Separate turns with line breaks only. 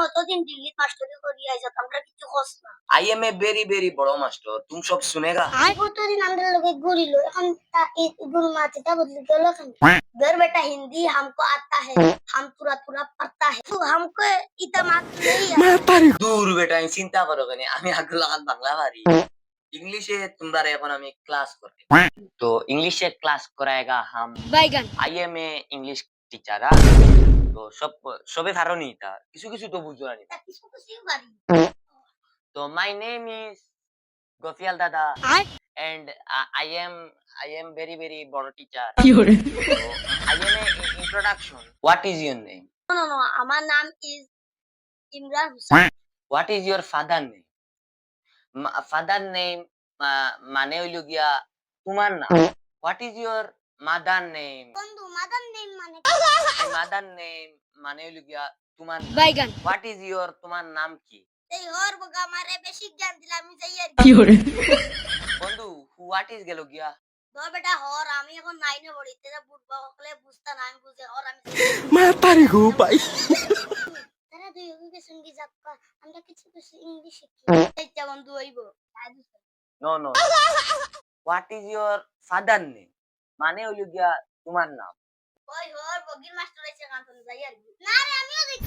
কতদিন দিল্লি মাস্টারি করি আইছো আমরা কিছু কস না
आई एम ए वेरी बड़ो मास्टर तुम सब सुनेगा
কতদিন আমরা লোকে ঘুরিল এখন গুরু माथे ता बदल गयो এখন घर बेटा हिंदी हमको आता है हम पूरा पूरा पढ़ता है तो हमको इतना मार्क्स नहीं है
दूर बेटा আমি চিন্তা করো কেন আমি আগ্রহ লাগাত বাংলা পারি इंग्लिशे तुम्हारे এখন আমি ক্লাস করতে तो इंग्लिशे क्लास कराएगा हम
बैगन
I am a English teacher तो सब সবে পারো নি তা কিছু কিছু তো বুঝো না
কিছু কিছু পারি
तो माय नेम इज গফিয়াল দাদা
আর
and I am very বড় টিচার
কি করে
I am a introduction what is your name
no আমার নাম is Imran Hossain
what is your father name father name মানে হইলো গিয়া তোমার নাম what is your mother name
বন্ধু মাদার নেম মানে
mother name মানে হইলো গিয়া তোমার নাম
बैगन
what is your তোমার নাম কি
এই হর বগা মারে বেশি জ্ঞান দিলাম আমি যাই আর
কি করে
বন্ধু what is গেল গিয়া
তো বেটা হর আমি এখন নাইনে পড়ি তেরা বুঝবা হকলে বুঝতা না আমি বুঝে হর আমি
মাতারি গো ভাই
তারা দুই ওকে সঙ্গে যাক্কা আমরা কিছু কিছু ইংলিশ শিখি এই যা বন্ধু হইবো
no what is your father name মানে হইলো গিয়া তোমার নাম
ওই হর বগির মাস্টার এসে কান্তন যাই আর না রে আমিও দেখি